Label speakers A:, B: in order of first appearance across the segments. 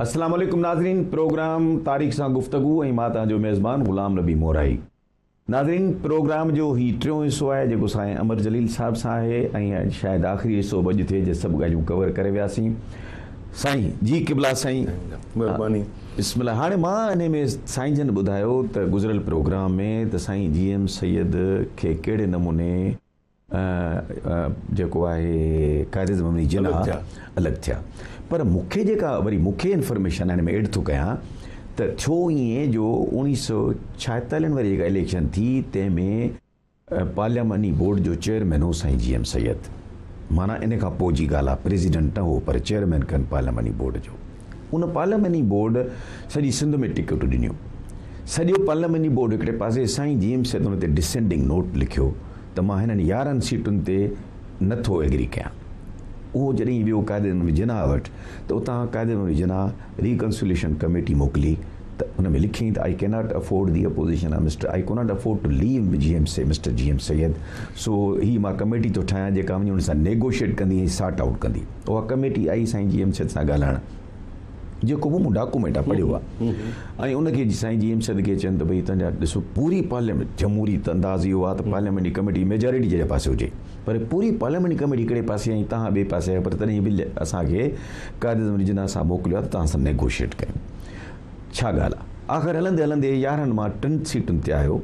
A: अस्सलाम वालेकुम नाज़रीन, प्रोग्राम तारीख़ सां गुफ्तगू ऐं मां तव्हांजो मेज़बान ग़ुलाम नबी मोराई। नाज़रीन, प्रोग्राम जो ही टियों हिसो आहे जेको साईं अमर जलील साहिब सां आहे ऐं शायदि आख़िरी हिसो अॼु थिए जे सभु ॻाल्हियूं कवर करे वियासीं। साईं जी क़िबला साईं,
B: महिरबानी।
A: बिस्मिल्लाह। हाणे मां इन में साईं जन ॿुधायो त गुज़िरियल प्रोग्राम में त साईं GM सैयद खे कहिड़े नमूने जेको आहे क़ाइद ज़मानी जिनाह अलॻि थिया, पर मूंखे जेका वरी मूंखे इंफॉर्मेशन हिन में एड थो कयां त छो ईअं जो 1946 वारी जेका इलेक्शन थी तंहिंमें पार्लियामानी बोर्ड जो चेयरमैन हो साईं GM सैयद, माना इन खां पोइ जी ॻाल्हि आहे, प्रेसिडेंट न हो पर चेयरमैन कनि पार्लियामानी बोर्ड जो। उन पार्लियामानी बोर्ड सॼी सिंध में टिकटूं ॾिनियूं, सॼो पार्लियामानी बोर्ड हिकिड़े पासे, साईं GM सैयद हुन ते डिसेंडिंग नोट लिखियो त मां हिननि 11 सीटुनि ते नथो एग्री कयां। उहो जॾहिं वियो क़ाइद ज़मानी जिनाह वटि त उतां क़ाइद ज़मानी जिनाह रिकन्सिलेशन कमेटी मोकिली त हुन में लिखियईं त I cannot afford the opposition I cannot afford to leave mister GM Syed, सो ही मां कमेटी थो ठाहियां जेका वञी हुन सां नेगोशिएट कंदी ऐं सॉर्ट आउट कंदी। उहा कमेटी आई साईं GM सैयद सां ॻाल्हाइण, जेको बि मूं डॉक्यूमेंट आहे पढ़ियो आहे, ऐं उनखे साईं GM सैयद खे चवनि त भई तव्हांजा ॾिसो पूरी पार्लियामेंट जमहूरी त अंदाज़ इहो आहे त पार्लियामेंटी कमेटी मेजॉरिटी जे पासे हुजे, पर पूरी पार्लियामेंटी कमेटी हिकिड़े पासे ऐं तव्हां ॿिए पासे आहे, पर तॾहिं बि असांखे क़ाइद ज़मानी जिनाह सां मोकिलियो आहे त तव्हां सां नेगोशिएट कयूं। छा ॻाल्हि आहे, आख़िर हलंदे हलंदे 11 मां 3 सीटुनि ते आयो,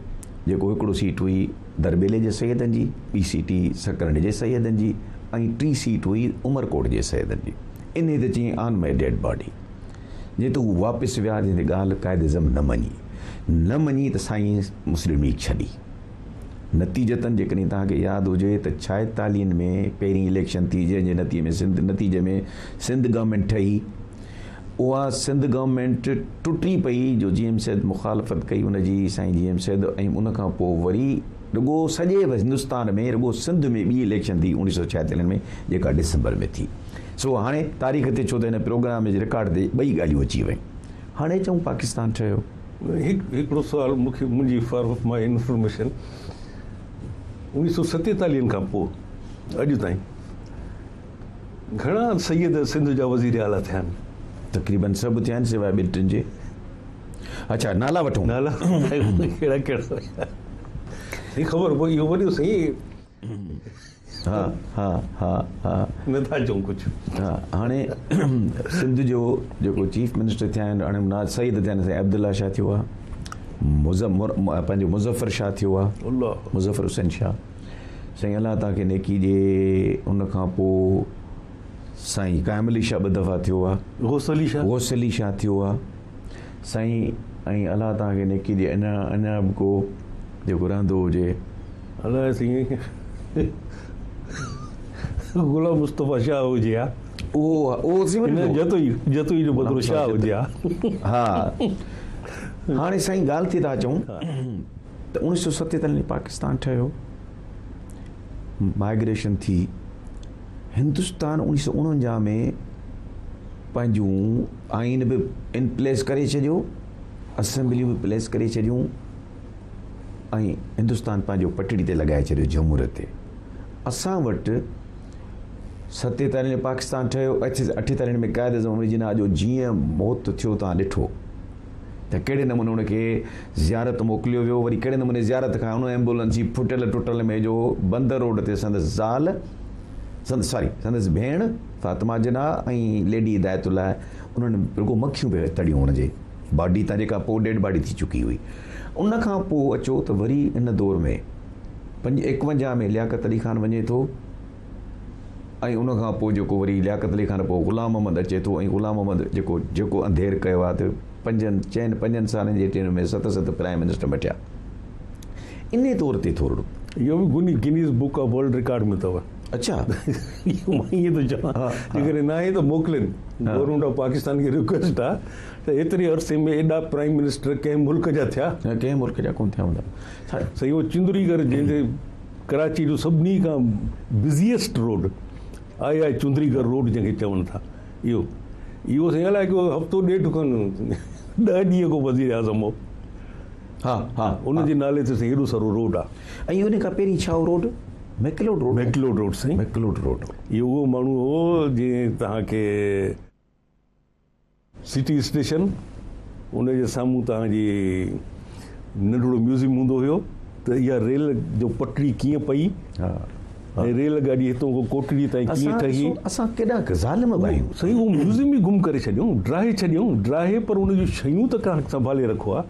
A: जेको हिकिड़ो सीट हुई दरबेले जे सैयदनि जी, ॿी सीट हुई सकरणी जे सैयदनि जी, ऐं 3 सीट हुई उमरकोट जे सैयदनि जी। इन ते चई ऑन माई डेड बॉडी, जे त हू वापसि विया जंहिं ते ॻाल्हि क़ाइद ज़म न मञी त साईं मुस्लिम लीग छॾी। नतीजतन जेकॾहिं तव्हांखे यादि हुजे त 46 में पहिरीं इलेक्शन थी, जंहिंजे नतीजे में सिंध गवर्नमेंट ठही, उहा सिंध गवर्नमेंट टुटी पई जो GM सैयद मुखालफ़त कई उनजी साईं GM सैयद, ऐं उनखां पोइ वरी रुॻो सॼे हिंदुस्तान में रुॻो सिंध में ॿी इलेक्शन थी 1946 में, जेका डिसंबर में थी। सो हाणे तारीख़ ते छो त हिन प्रोग्राम जे रिकॉर्ड ते ॿई ॻाल्हियूं अची वियूं। हाणे चऊं पाकिस्तान ठहियो।
B: हिकिड़ो सुवाल मूंखे, मुंहिंजी फॉर ऑफ माई इंफॉर्मेशन, 1947 खां पोइ अॼु ताईं घणा सैयद सिंध जा वज़ीर आला थिया आहिनि?
A: तक़रीबन सभु थिया आहिनि सिवाइ 2-3 जे। अच्छा, नाला वठूं।
B: नाला कहिड़ा कहिड़ा ख़बर पई, इहो वॾो सही।
A: हा हा हा हा
B: नथा चऊं कुझु।
A: हा, हाणे सिंध जो जेको चीफ मिनिस्टर थिया आहिनि, हाणे सईद थिया आहिनि, अब्दुल्ला शाह थियो आहे, पंहिंजो मुज़फ़र शाह थियो आहे, मुज़फ़र हुसैन शाह, साईं अलाह तव्हांखे नेकी ॾिए। उनखां पोइ साईं क़ाइम अली शाह 2 दफ़ा थियो आहे, गौस अली शाह थियो आहे साईं, ऐं अलाह तव्हांखे नेकी ॾिए। अञा बि को जेको रहंदो हुजे,
B: अलाए साईं गुलाम मुस्तफ़ा शाह हुजे हा,
A: उहो
B: जतोई जो बदिलो शाह हुजे हा।
A: हा, हाणे साईं ॻाल्हि थी था चऊं त 1947 में पाकिस्तान ठहियो, माइग्रेशन थी, हिंदुस्तान 1949 में पंहिंजूं आइन बि इन प्लेस करे छॾियो, असेंबलियूं बि प्लेस करे छॾियूं, ऐं हिंदुस्तान पंहिंजो पटड़ी ते लॻाए छॾियो जमहूरियत ते। असां वटि 47 में पाकिस्तान ठहियो, 48 में क़ाइद ज़मानी जिनाह जो जीअं मौत थियो तव्हां ॾिठो त कहिड़े नमूने हुनखे ज़ियारत मोकिलियो वियो, वरी कहिड़े नमूने ज़ियारत खां हुन एम्बुलेंस जी फुटियल टुटल में जो बंदर रोड ते संदसि भेण फातिमा जिनाह ऐं लेडी हिदायतुल्लाह, उन्हनि रुॻो मखियूं पिए तड़ियूं हुनजे बॉडी तां, जेका पोइ डेड बॉडी थी चुकी हुई। उनखां पोइ अचो त वरी इन दौर में 51 में लियाकत अली ख़ान वञे थो, ऐं उनखां पोइ जेको वरी लियाकत अली ख़ान पोइ ग़ुलाम मोहम्मद अचे थो, ऐं ग़ुलाम मोहम्मद जेको अंधेर कयो आहे त 5 सालनि जे टेन में 7 प्राइम मिनिस्टर मटिया। इन तौर ते थोरो
B: इहो बि Guinness book of world record में अथव।
A: अच्छा,
B: मां ईअं थो चवां, जेकॾहिं न आहे त मोकिलिनि। गवर्नमेंट ऑफ पाकिस्तान खे रिक्वेस्ट आहे त एतिरे अरसे में एॾा प्राइम मिनिस्टर कंहिं मुल्क जा थिया,
A: कंहिं मुल्क जा कोन थिया हूंदा।
B: सही, उहो चुंदरीगढ़ जंहिंजे कराची जो सभिनी खां बिज़ीएस्ट रोड आहे चुंदरीगढ़ रोड जंहिंखे चवनि था, इहो साईं अलाए को हफ़्तो ॾेढ खनि 10 ॾींहं को वज़ीर आज़म हो।
A: हा,
B: उनजे नाले ते साईं हेॾो सारो रोड आहे।
A: ऐं उन खां पहिरीं छा रोड मैकलोड रोड साईं, मैकलोड रोड।
B: इहो उहो माण्हू हो जीअं तव्हांखे सिटी स्टेशन उनजे साम्हूं तव्हांजी नंढिड़ो म्यूज़ियम हूंदो हुयो त इहा रेल जो पटड़ी कीअं पई ऐं रेल गाॾी हितां खां कोटड़ी ताईं कीअं ठही
A: असां केॾा ज़ालिम आहियूं
B: सही उहो म्यूज़ियम ई गुम करे छॾियूं ड्राहे पर उन जूं शयूं त कान संभाले रखो आहे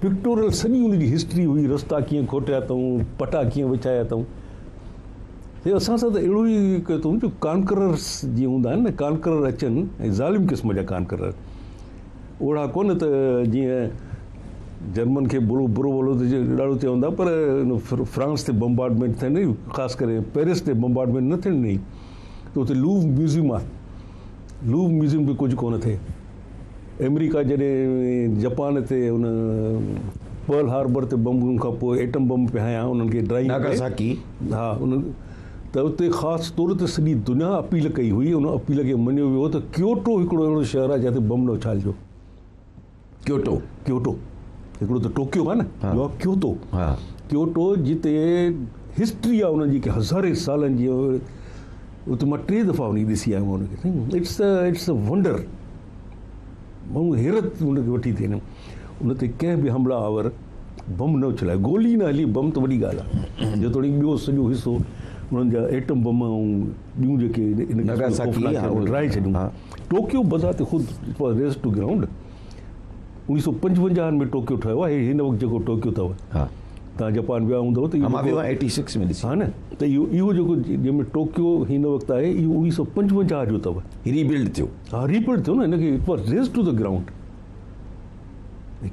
B: पिक्टोरियल सॼी उनजी हिस्ट्री हुई रस्ता कीअं खोटिया अथऊं पटा कीअं विछाया अथऊं असां सां त अहिड़ो ई कयो अथऊं जो कानकरर्स जीअं हूंदा आहिनि न कानकरर अचनि ऐं ज़ालिम क़िस्म जा कानकरर ओड़ा कोन त जीअं जर्मन खे बुरो बोलो त ॾाढो चवंदा पर फ्रांस ते बम्बार्डमेंट थियनि ख़ासि करे पेरिस ते बम्बार्डमेंट न थियनि नी त उते लूव म्यूज़ियम आहे लूव म्यूज़ियम बि कुझु कोन थिए अमेरिका जॾहिं जापान ते उन पर्ल हार्बर ते बम खां पोइ एटम बम पिया हयां उन्हनि खे ड्राई
A: नागासाकी
B: हा उन त उते ख़ासि तौर ते सॼी दुनिया अपील कई हुई उन अपील खे मञियो वियो त क्योटो हिकिड़ो अहिड़ो शहर आहे जिते बम न उछालिजो क्योटो हिकिड़ो त टोकियो आहे न क्योटो जिते हिस्ट्री आहे उन्हनि जी की हज़ारे सालनि जी उते मां 3 दफ़ा उन ॾिसी आयुमि हुनखे इट्स अ वंडर माण्हू हैरत हुनखे वठी थिए न उन ते कंहिं बि हमलावर बम न उछलाए गोली न हली बम त वॾी ॻाल्हि आहे जेतोणीकि ॿियो सॼो हिसो उन्हनि जा एटम बम ऐं ॿियूं जेके ड्राए छॾियूं टोकियो बज़ार ते ख़ुदि रेस टू ग्राउंड 1955 में टोकियो ठहियो आहे हिन वक़्तु जेको टोकियो अथव तव्हां जापान विया हूंदव त
A: 86 में ॾिसी
B: हा न त इहो जेको जंहिंमें टोकियो हिन वक़्तु आहे इहो 1955 जो अथव
A: रीबिल्ड थियो
B: रीबिल्ड थियो न हिनखे it was raise to the ground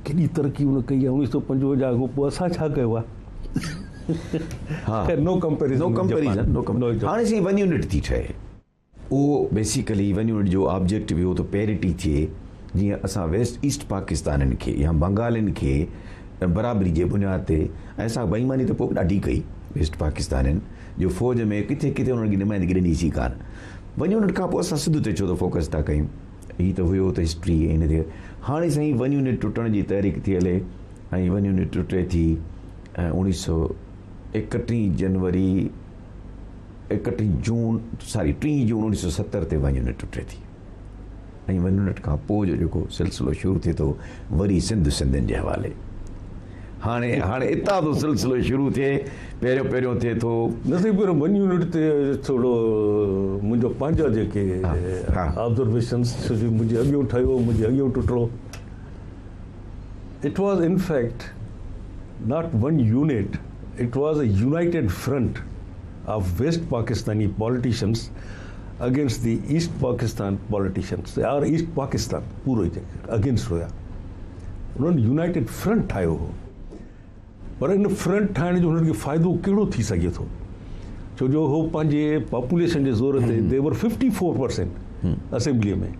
B: केॾी तरक़ी हुन कई आहे 1955 खां पोइ असां छा कयो आहे नो कंपेरिज़न
A: हाणे साईं 1 यूनिट थी ठहे उहो बेसिकली 1 यूनिट जो ऑब्जेक्टिव इहो त पैरिटी थिए जीअं असां वेस्ट ईस्ट पाकिस्ताननि खे या बंगालनि खे बराबरी जे बुनियाद ते ऐं असां बेईमानी त पोइ ॾाढी कई वेस्ट पाकिस्ताननि जो फ़ौज में किथे किथे उन्हनि खे नुमाइंदगी ॾिनीसीं कान 1 यूनिट खां पोइ असां सिधो ते छो त फोकस था कयूं हीअ त हुयो त हिस्ट्री ऐं हिन ते हाणे साईं 1 यूनिट टुटण जी तहरीक थी हले ऐं 1 यूनिट टुटे थी ऐं 3 जून 1970 ते 1 यूनिट टुटे थी ऐं 1 यूनिट खां पोइ जो जेको सिलसिलो शुरू थिए थो वरी सिंधियुनि जे हवाले हाणे इतां तो सिलसिलो शुरू थिए पहिरियों थिए थो
B: न सिर्फ़ु पहिरियों 1 यूनिट ते थोरो मुंहिंजो पंहिंजा जेके ऑब्जर्वेशन्स मुंहिंजे अॻियां ठहियो मुंहिंजे अॻियां टुटो it was in fact not 1 unit it was a united front of west Pakistani politicians against the east Pakistan politicians और ईस्ट पाकिस्तान पूरो ई अगेंस्ट हुया उन्हनि यूनाइटेड फ्रंट ठाहियो हो पर इन फ्रंट ठाहिण जो हुननि खे फ़ाइदो कहिड़ो थी सघे थो छो जो हो पंहिंजे पॉपुलेशन जे ज़ोर ते देवर 54% असेंबलीअ में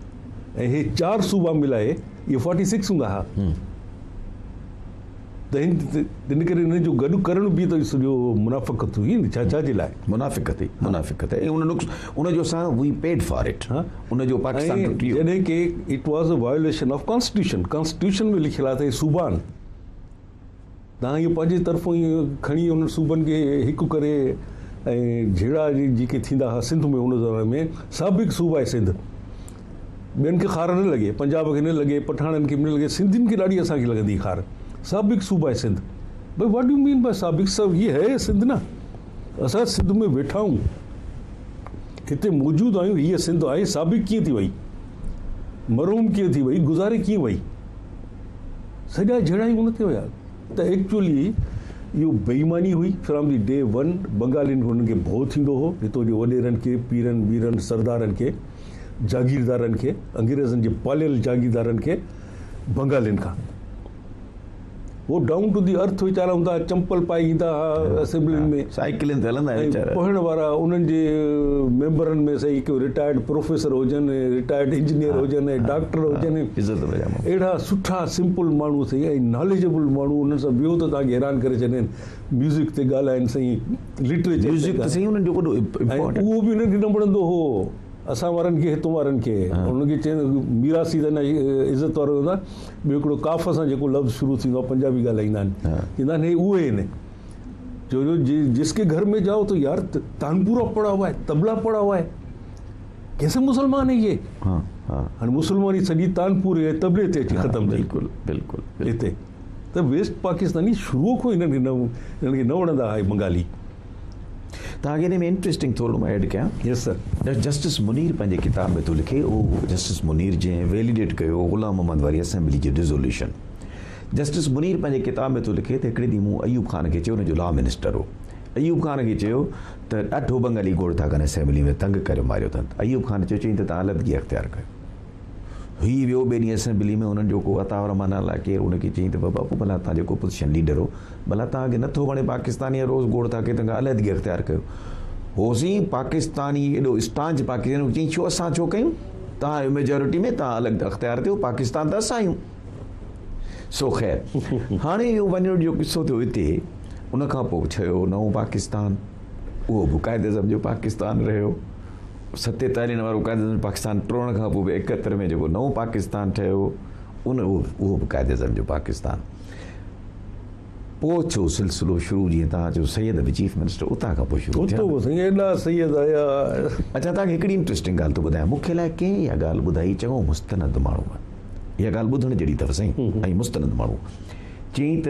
B: ऐं हे 4 सूबा मिलाए इहे 46 हूंदा हुआ त हिन करे हिन जो गॾु करण बि त सॼो मुनाफ़िक़त हुई न छा जे लाइ
A: मुनाफ़िक़त ऐं उनजो असां वी पेड फॉर इट उनजो पाकिस्तान
B: जॾहिं की it was a violation of constitution में लिखियलु आहे त सूबान तव्हां इहो पंहिंजे तरफ़ो ई खणी उन्हनि सूबनि खे हिकु करे ऐं झेड़ा जेके थींदा हुआ सिंध में हुन ज़माने में साबिक़ सूबा आहे सिंध ॿियनि खे खार न लॻे पंजाब खे न लॻे पठाणनि खे न लॻे सिंधियुनि खे ॾाढी असांखे लॻंदी खार साबिक़ सूबा आहे सिंध भाई व्हाट डू मीन बाय साबिक़ सब ये है सिंध न असां सिंध में वेठा आहियूं हिते मौजूदु आहियूं हीअ सिंध आहे साबिक़ कीअं थी वई मरूम कीअं थी वई गुज़ारे कीअं वई सॼा जहिड़ा ई उन ते हुया त एक्चुअली इहो बेईमानी हुई फ्रॉम दी डे 1 बंगालियुनि खे हुननि खे भउ थींदो हो हितो जो वॾेरनि खे पीरनि वीरनि सरदारनि खे जागीरदारनि खे अंग्रेज़नि जे पालियल जागीरदारनि खे बंगालियुनि खां वो डाउन टू दी अर्थ वीचारा हूंदा चंपल पाए ईंदा हुआ असेंबलियुनि में
A: साइकिलनि ते हलंदा
B: पढ़ण वारा उन्हनि जे मेंबरनि में सही हिकु रिटायर्ड प्रोफेसर हुजनि रिटायर्ड इंजीनियर हुजनि डॉक्टर हुजनि अहिड़ा सुठा सिंपल माण्हू सही ऐं नॉलेजेबल माण्हू उन्हनि सां ॿियो त तव्हांखे हैरान करे छॾनि म्यूज़िक ते ॻाल्हाइनि साईं लिटरेचर उहो बि उन्हनि खे न वणंदो हो असां वारनि खे हितों वारनि खे उनखे चवंदा मीरासी त न इज़त वारो हूंदा ॿियो हिकिड़ो काफ़ सां जेको लफ़्ज़ शुरू थींदो आहे पंजाबी ॻाल्हाईंदा आहिनि चवंदा आहिनि हे उहे आहिनि जो जिसके घर में जाओ तो यार तानपुरा पड़ा हुआ है तबला पड़ा हुआ है कैसे मुसलमान है ये हाणे मुस्लमानी सॼी तानपुर ऐं तबले ते अची ख़तमु थी
A: बिल्कुलु बिल्कुलु
B: हिते त वेस्ट पाकिस्तानी शुरूअ खां हिननि खे न वणंदा आहे बंगाली।
A: तव्हांखे हिन में इंट्रस्टिंग थोरो मां एड कयां।
B: यस सर।
A: जस्टिस मुनीर पंहिंजे किताब में थो लिखे, उहो जस्टिस मुनीर जंहिं वैलिडेट कयो ग़ुलाम मोहम्मद वारी असेंबली जी रिज़ोल्यूशन, जस्टिस मुनीर पंहिंजे किताब में थो लिखे त हिकिड़े ॾींहुं मूं अयूब ख़ान खे चयो, हुनजो लॉ मिनिस्टर हो, अयूब ख़ान खे चयो त ॾाढो बंगाली गोड़ था कनि असेंबली में, तंग करे मारियो अथनि। अयूब ख़ान चयईं त तव्हां अलॻि अख़्तियार कयो। हीउ वियो ॿिए ॾींहुं असेंबली में, हुननि जो को अतावर माना लाइ केरु हुनखे चयईं त बाबा भला तव्हां जेको पोज़ीशन लीडर हो, भला तव्हांखे नथो वणे पाकिस्तानी रोज़ गोड़ था कयो, तव्हां अलॻि अख़्तियार कयो। होसीं पाकिस्तानी एॾो स्टांच पाकिस्तानी चयईं छो असां छो कयूं, तव्हां मेजोरिटी में, तव्हां अलॻि अख़्तियार थियो, पाकिस्तान त असां आहियूं। सो ख़ैर हाणे इहो वञण जो किसो थियो हिते। उनखां पोइ ठहियो नओं पाकिस्तान, उहो बि क़ाइद अज़म जो पाकिस्तान रहियो। 47 वारो क़ाइद अज़म पाकिस्तान टुरण खां पोइ बि 71 में जेको नओं पाकिस्तान ठहियो, उहो बि क़ाइद अज़म जो पाकिस्तान। पोइ थियो सिलसिलो शुरू, जीअं तव्हां चयो सैयद बि चीफ मिनिस्टर उतां खां पोइ शुरू थियो।
B: एॾा सैयद आया।
A: अच्छा, तव्हांखे हिकिड़ी इंट्रस्टिंग ॻाल्हि थो ॿुधायां, मूंखे लाइ कंहिं इहा ॻाल्हि ॿुधाई, चङो मुस्तनद माण्हू आहे, इहा ॻाल्हि ॿुधण जहिड़ी अथव साईं, ऐं मुस्तनद माण्हू चयईं त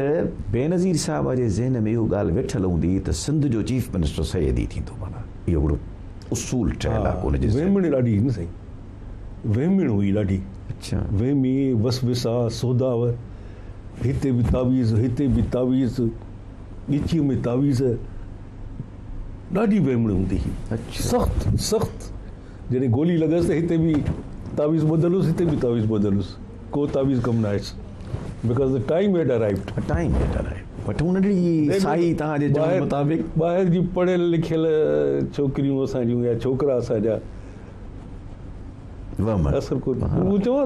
A: बेनज़ीर साहिब जे ज़हन में इहो ॻाल्हि वेठल हूंदी त सिंध जो चीफ मिनिस्टर सैयद ई थींदो, माना इहो हिकिड़ो उसूल ठहियलु आहे कोन जे
B: वहमणी ॾाढी न साईं, वहमण हुई ॾाढी।
A: अच्छा,
B: वहमी वसविसा सौदाव, हिते बि तावीज़, हिते बि तावीज़, ॻिचीअ में तावीज़, ॾाढी वहमण हूंदी हुई।
A: अच्छा,
B: सख़्तु सख़्तु, जॾहिं गोली लॻसि त हिते बि तावीज़ बदिलुसि, हिते बि तावीज़ बदिलुसि, को तावीज़ कमु न आयुसि, बिकॉज़ द टाइम हैड अराइव्ड।
A: टाइम हैड अराइव्ड। वठूं नंढड़ी साई तव्हांजे चवण मुताबिक़
B: ॿाहिरि जी पढ़ियल लिखियल छोकिरियूं असांजियूं या छोकिरा असांजा असर को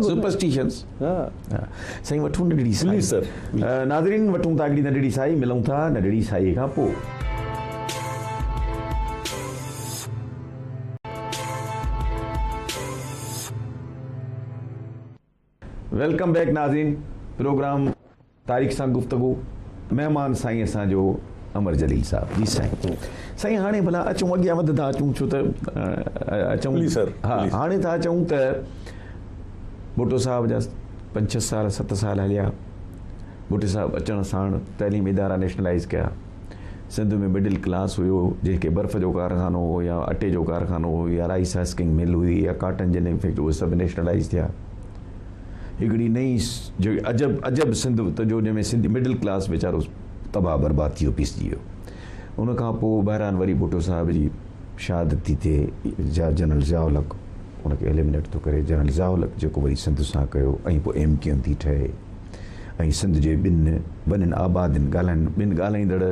A: सुपरस्टिशंस।
B: हा
A: साईं, वठूं नंढड़ी साई
B: सर।
A: नाज़रीन, वठूं था हिकिड़ी नंढड़ी साई, मिलूं था नंढड़ी साई खां पोइ। वेलकम बैक नाज़रीन, प्रोग्राम तारीख़ सां गुफ़्तगू, महिमान साईं असांजो अमर जलील साहब। जी साईं। साईं, हाणे भला अचूं, अॻियां वधंदा अचूं, छो त अचूं
B: सर।
A: हा, हाणे था अचूं त भुट्टो साहब जा 5-6 साल 7 साल हलिया। भुट्टो साहब अचण साण तइलीम इदारा नेशनलाइज़ कया। सिंध में मिडिल क्लास हुयो, जंहिंखे बर्फ़ जो कारखानो हो या अटे जो कारखानो हो या राइस हस्किंग मिल हुई या कॉटन जिनिंग फैक्ट्री, उहे सभु नेशनलाइज़ थिया। हिकिड़ी नई जो अजब सिंध त जो जंहिंमें सिंधी मिडिल क्लास वीचारो तबाह बर्बाद थी वियो, पिसजी वियो। उनखां पोइ बहिरान वरी भुट्टो साहिब जी शहादत थी थिए, जनरल ज़ियाउल हक़ उनखे एलिमिनेट थो करे, जनरल ज़ियाउल हक़ जेको वरी सिंध सां कयो, ऐं पोइ MQM थी ठहे, ऐं सिंध जे ॿिनि आबादियुनि ॿिनि ॻाल्हाईंदड़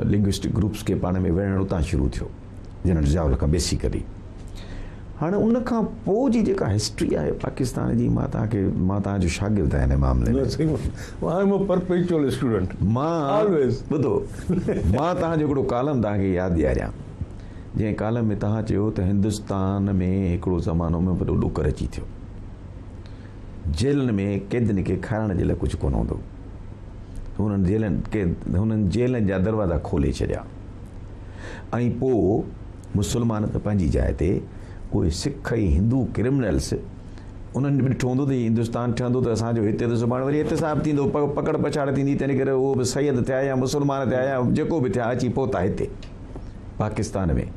A: लिंग्विस्टिक ग्रुप्स खे पाण में विढ़णु उतां शुरू थियो, जनरल ज़ियाउल हक़ बेसिकली। हाणे उनखां पोइ जी जेका हिस्ट्री आहे पाकिस्तान जी, मां तव्हांजो शागिर्द आहियां हिन मामले में। ॿुधो, मां तव्हांजो हिकिड़ो कॉलम तव्हांखे यादि ॾियारियां, जंहिं कॉलम में तव्हां चयो त हिंदुस्तान में हिकिड़ो ज़मानो में वॾो ॾुकर अची थियो, जेलनि में कैदियुनि खे खाइण जे लाइ कुझु कोन हूंदो, हुननि जेलनि जा दरवाज़ा खोले छॾिया, ऐं पोइ मुस्लमान त पंहिंजी जाइ ते, उहे सिख ऐं हिंदू क्रिमिनल्स, उन्हनि बि ॾिठो हूंदो त हिंदुस्तान ठहंदो त असांजो हिते त सुभाणे वरी एहतिसाब थींदो, पकड़ पछाड़ थींदी, तंहिं करे उहो बि सैयद थिया या मुस्लमान थिया या जेको बि थिया अची पहुता हिते पाकिस्तान में।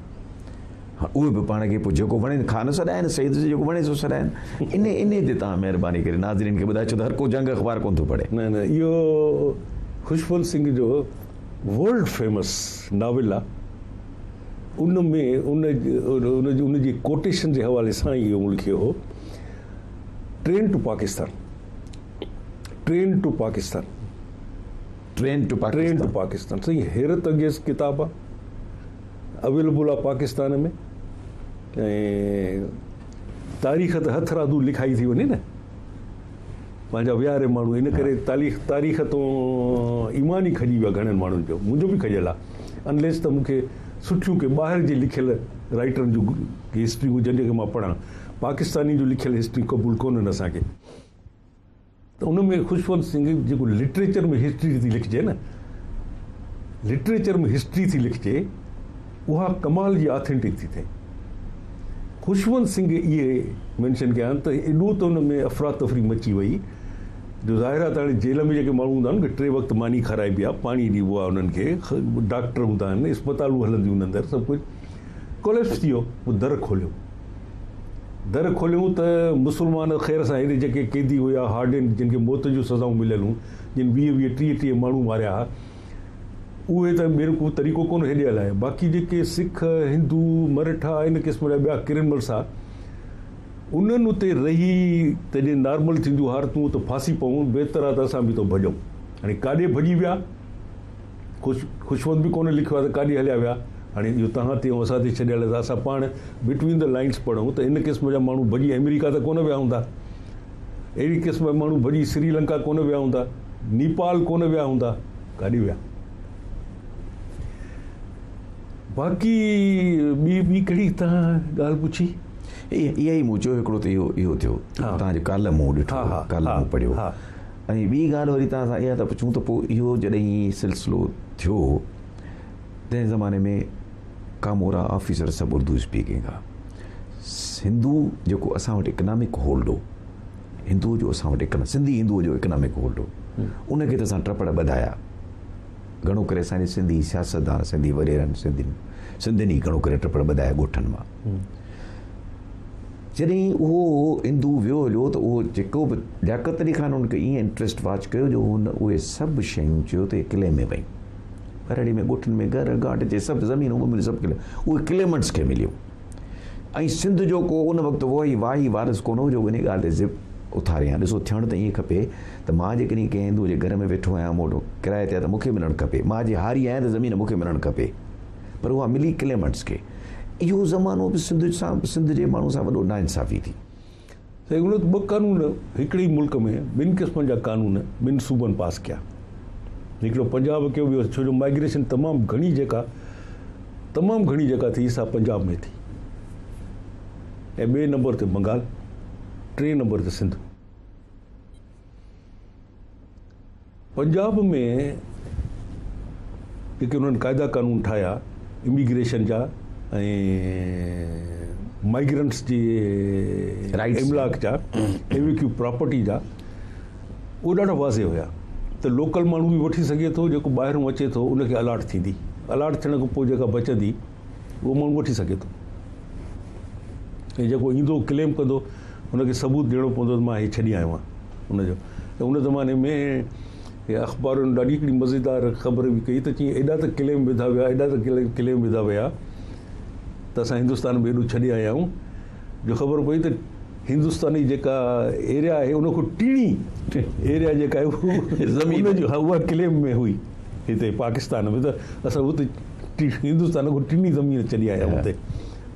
A: उहे बि पाण खे पोइ जेको वणे खा न सॾाइनि, सैयद से जेको वणे सो सॾाइनि। इन ते तव्हां महिरबानी करे नाज़रीन खे ॿुधाए, छो त हर को जंग अख़बार कोन थो पढ़े।
B: न इहो खुशवंत सिंह जो वर्ल्ड फेमस नाविल आहे, उनमें उनजी कोटेशन जे हवाले सां इहो लिखियो हो, ट्रेन टू पाकिस्तान। सही हैरत अंगेज़ किताब आहे, अवेलेबल आहे पाकिस्तान में, ऐं तारीख़ त हथरादू लिखाई थी वञे न, पंहिंजा विहारे माण्हू, इन करे तारीख़ तो ईमान ई खॼी वियो आहे घणनि माण्हुनि जो, मुंहिंजो बि खॼियल आहे, अनलेस त मूंखे सुठियूं के ॿाहिरि जे लिखियल राइटरनि जूं हिस्ट्रियूं हुजनि जेके मां पढ़ां, पाकिस्तानी जो लिखियल हिस्ट्री क़बूल कोन्हनि असांखे। त उनमें खुशवंत सिंह जेको लिटरेचर में हिस्ट्री थी लिखिजे न, लिटरेचर में हिस्ट्री थी लिखिजे, उहा कमाल जी ऑथेंटिक थी थिए। खुशवंत सिंह इहे मैंशन कया आहिनि त एॾो त हुन में अफ़रा तफ़री मची वई जो ज़ाहिर आहे त हाणे जेल में जेके माण्हू हूंदा आहिनि कि 3 वक़्तु मानी खाराइबी आहे, पाणी ॾिबो आहे उन्हनि खे, डॉक्टर हूंदा आहिनि, अस्पतालूं हलंदियूं हुन अंदरि, सभु कुझु कोलेप्स थी वियो। पोइ दर खोलियूं त मुस्लमान ख़ैर सां हेॾे जेके क़ैदी हुया हार्डन, जिन खे मौत जूं सज़ाऊं मिलियल हुयूं, जिन 20-30 माण्हू मारिया हुआ, उहे त ॿियो को तरीक़ो कोन हेॾे हलाए। बाक़ी जेके सिख, हिंदू, मराठा, इन क़िस्म जा ॿिया क्रिमिनल्स आहे, उन्हनि उते रही त जे नॉर्मल थींदियूं हालतूं त फांसी पऊं, बहितर आहे त असां बि तो भॼूं। हाणे काॾे भॼी विया, खुशवंत बि कोन लिखियो आहे त काॾे हलिया विया। हाणे इहो तव्हां ते ऐं असां ते छॾियल आहे, असां पाण बिटवीन द लाइन्स पढ़ूं त इन क़िस्म जा माण्हू भॼी अमेरिका त कोन विया हूंदा, अहिड़ी क़िस्म जा माण्हू भॼी श्रीलंका कोन विया हूंदा, नेपाल कोन विया हूंदा, काॾे विया। बाक़ी ॿी कहिड़ी तव्हां ॻाल्हि पुछी?
A: इहा ई मूं चयो हिकिड़ो त इहो थियो, तव्हांजो कालम मूं ॾिठो, कालम मूं पढ़ियो। ऐं ॿी ॻाल्हि वरी तव्हां सां इहा था पुछूं त पोइ इहो जॾहिं सिलसिलो थियो, तंहिं ज़माने में कामोरा ऑफिसर सभु उर्दू स्पीकिंग आहे। हिंदू जेको असां वटि इकनॉमिक होल्ड हो, हिंदू जो असां वटि सिंधी हिंदूअ जो इकनॉमिक होल्ड हो, उनखे त असां टपड़ ॿधाया। घणो करे असांजे सिंधी सियासतदान, सिंधी वॾेरनि, सिंधियुनि घणो करे टपड़ ॿधाया ॻोठनि मां। जॾहिं उहो हिंदू वियो हलियो त उहो जेको बि लियाकत अली ख़ान हुनखे ईअं इंट्रस्ट वाच कयो जो हुन उहे सभु शयूं चयो त किले में वई, परड़ी में ॻोठनि में घर घाट जे सभु ज़मीनूं वमीनूं सभु किले, उहे क्लेमेंट्स खे मिलियो। ऐं सिंध जो को उन वक़्तु वाही वारिस कोन हो जो उन ॻाल्हि ते ज़िप उथारियां। ॾिसो थियणु त ईअं खपे त मां जेकॾहिं कंहिं हिंदू जे घर में वेठो आहियां, मोटो किराए ते आहे त मूंखे मिलणु खपे, मां जे हारी आहियां त ज़मीन मूंखे मिलणु खपे, पर उहा मिली क्लेमेंट्स खे। इहो ज़मानो बि सिंध जे माण्हू सां वॾो नाइंसाफ़ी थी।
B: सही 2 कानून हिकिड़े ई मुल्क में 2 क़िस्मनि जा कानून 2 सूबनि पास कया। हिकिड़ो पंजाब कयो वियो, छो जो माइग्रेशन तमामु घणी जेका थी सा पंजाब में थी, ऐं 2 नंबर ते बंगाल, 3 नंबर ते सिंध। पंजाब में जेके उन्हनि क़ाइदा कानून ठाहिया इमिग्रेशन जा ऐं माइग्रेंट्स जे इमलाक जा, एविक्यू प्रॉपर्टी जा, उहे ॾाढा वाज़े हुया त लोकल माण्हू बि वठी सघे थो, जेको ॿाहिरों अचे थो उनखे अलॉट थींदी, अलॉट थियण खां पोइ जेका बचंदी उहो माण्हू वठी सघे थो, ऐं जेको ईंदो क्लेम कंदो हुनखे सबूत ॾियणो पवंदो त मां हीअ छॾी आयो आहियां हुनजो। त उन ज़माने में अख़बारुनि ॾाढी हिकिड़ी मज़ेदार ख़बर बि कई त चई एॾा त क्लेम विधा विया त असां हिंदुस्तान में एॾो छॾे आया आहियूं जो ख़बर पई त हिंदुस्तानी जेका एरिया आहे उन खां टीणी एरिया जेका आहे ज़मीन जो उहा क्लेम में हुई हिते पाकिस्तान में, त असां हुते हिंदुस्तान खां टीणी ज़मीन छॾे आया आहियूं हुते,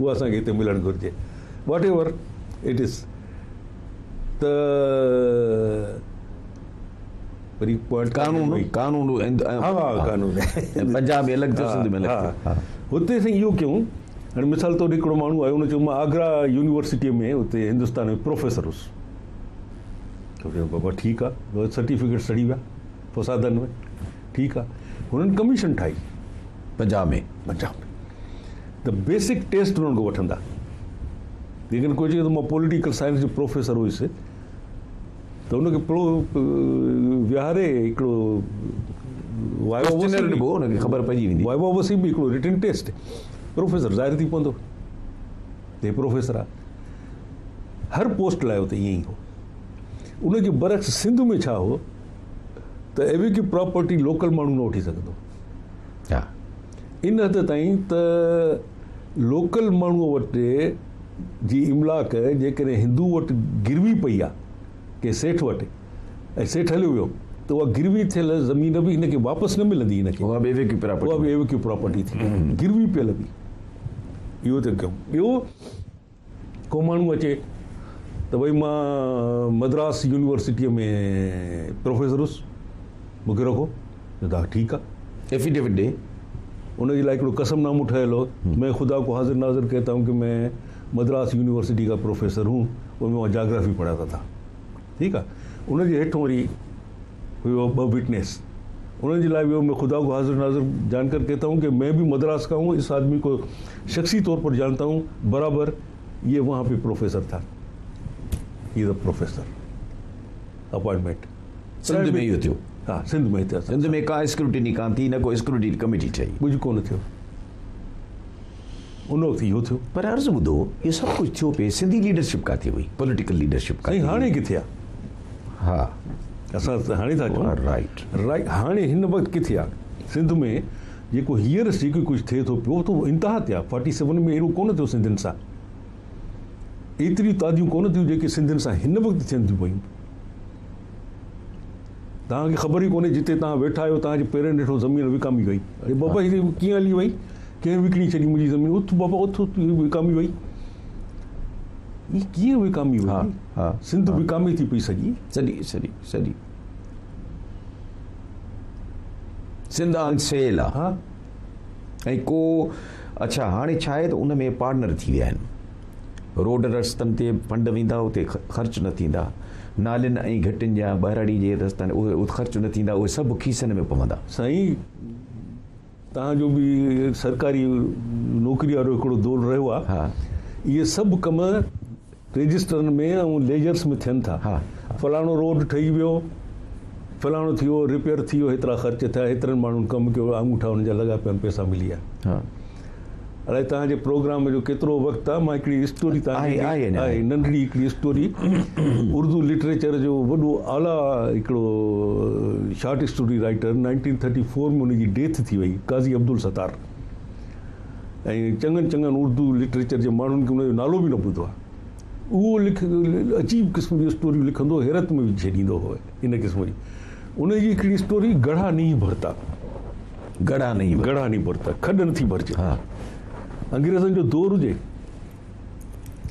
B: उहा असांखे हिते मिलणु घुरिजे। What ever it is. त वरी
A: कानून पंजाब में अलॻि थियो, सिंध में अलॻि।
B: हुते असां इहो कयूं, हाणे मिसाल तौरु हिकिड़ो माण्हू आयो, हुन चयो मां आगरा यूनिवर्सिटीअ में हुते हिंदुस्तान में प्रोफेसर हुउसि, त बाबा ठीकु आहे, सर्टिफिकेट सड़ी विया फसादनि में, ठीकु आहे। हुननि कमीशन ठाही
A: पंजाब में
B: त बेसिक टेस्ट हुननि खां वठंदा, लेकिन कोई चए त मां पॉलिटिकल साइंस जो प्रोफेसर हुयुसि, त हुनखे विहारे हिकिड़ो
A: ख़बर पइजी वेंदी,
B: वाइवा वसी बि हिकिड़ो रिटन टेस्ट, प्रोफेसर ज़ाहिर थी पवंदो हे प्रोफेसर आहे। हर पोस्ट लाइ हुते ईअं ई हो। उनजे बरक्स सिंध में छा हो त एविक्यू प्रॉपर्टी लोकल माण्हू न वठी सघंदो, इन हद ताईं त लोकल माण्हूअ वटि जी इमलाक जेकॾहिं हिंदू वटि गिरवी पई आहे के सेठ वटि, ऐं सेठ हलियो वियो त उहा गिरवी थियल ज़मीन बि हिनखे वापसि न मिलंदी, हिनखे उहा बि एविक्यू प्रॉपर्टी थी, गिरवी पियल बि। इहो त कयूं। ॿियो को माण्हू अचे त भई मां मद्रास यूनिवर्सिटीअ में प्रोफेसर हुउसि, मूंखे रखो, त हा ठीकु आहे,
A: एफिडेविट ॾे,
B: उनजे लाइ हिकिड़ो कसमनामो ठहियल हो, मैं खुदा को हाज़िर नाज़िर कहता हूँ कि मैं मद्रास यूनिवर्सिटी का प्रोफेसर हूँ, उनमें मां जाग्राफी पढ़ाता था, ठीकु आहे। उनजे हेठों वरी हुयो 2 विटनेस, उन्होंने लाइ वियो, मैं खुदा को हाजिर नाजिर जानकर कहता हूँ कि मैं भी मद्रास का हूँ, इस आदमी को शख्सी तौर पर जानता हूँ, बराबर ये वहाँ पे प्रोफेसर था, ये प्रोफेसर अपॉइंटमेंट
A: सिंध में इहो थियो।
B: हाँ, सिंध में थियो।
A: सिंध में का स्क्रूटिनी कान थी, न को स्क्रूटिनी कमेटी ठही,
B: कुझु कोन थियो, उन वक़्तु इहो थियो।
A: पर अर्ज़ु ॿुधो, इहो सभु कुझु थियो पे, सिंधी लीडरशिप काथे हुई, पॉलिटिकल लीडरशिप
B: साईं
A: काथे?
B: हाणे किथे आहे?
A: हा,
B: असां हाणे था चऊं,
A: राइट,
B: हाणे हिन वक़्तु किथे आहे? सिंध में जेको हींअर जेको कुझु थिए थो पियो त इंतिहा ते आहे। 47 में अहिड़ो कोन थियो सिंधियुनि सां, एतिरियूं तादियूं कोन थियूं जेके सिंधियुनि सां हिन वक़्तु थियनि थियूं पयूं। तव्हांखे ख़बर ई कोन्हे, जिते तव्हां वेठा आहियो तव्हांजे पेरनि ॾिठो ज़मीन विकामी वई। अरे बाबा हीअ कीअं हली वई, कंहिं विकिणी छॾी मुंहिंजी ज़मीन? उथ बाबा उथ, विकामी वई। हीअ कीअं विकामी वई?
A: हा,
B: सिंध विकामी थी पई सॼी,
A: सॼी सिंध ऑन सेल आहे।
B: हा,
A: ऐं को अच्छा हाणे छा आहे त उन में पार्टनर थी विया आहिनि, रोड रस्तनि ते फंड वेंदा, उते ख़र्च न थींदा, नालियुनि ऐं घटियुनि जा ॿाहिराड़ी जे रस्तनि उहे ख़र्च न थींदा, उहे सभु खीसनि में पवंदा।
B: साईं तव्हांजो बि सरकारी नौकिरी वारो हिकिड़ो दौर रहियो आहे।
A: हा,
B: इहे सभु कम रजिस्टरनि में ऐं लेजर्स में थियनि था।
A: हा,
B: फलाणो रोड ठही वियो, फलाणो थी वियो, रिपेयर थी वियो, हेतिरा ख़र्च थिया, हेतिरनि माण्हुनि कमु कयो, आङूठा हुनजा लॻा पिया आहिनि, पैसा मिली विया।
A: हा,
B: अलाए तव्हांजे प्रोग्राम जो केतिरो वक़्तु आहे, मां हिकिड़ी स्टोरी आहे नंढड़ी हिकिड़ी स्टोरी, उर्दू लिटरेचर जो वॾो आला हिकिड़ो शॉर्ट स्टोरी राइटर, 1934 में उनजी डेथ थी वई, काज़ी अब्दुल सत्तार। ऐं चङनि उर्दू लिटरेचर जे माण्हुनि खे उनजो नालो बि न ॿुधो आहे। उहो अजीब क़िस्म जी स्टोरी लिखंदो, हैरत में विझी छॾींदो हो इन क़िस्म जी। उनजी हिकिड़ी स्टोरी, गढ़ा नहीं भरता,
A: गढ़ा नहीं
B: भरता, खॾ नथी भरिजे।
A: हा,
B: अंग्रेज़नि जो दौर हुजे,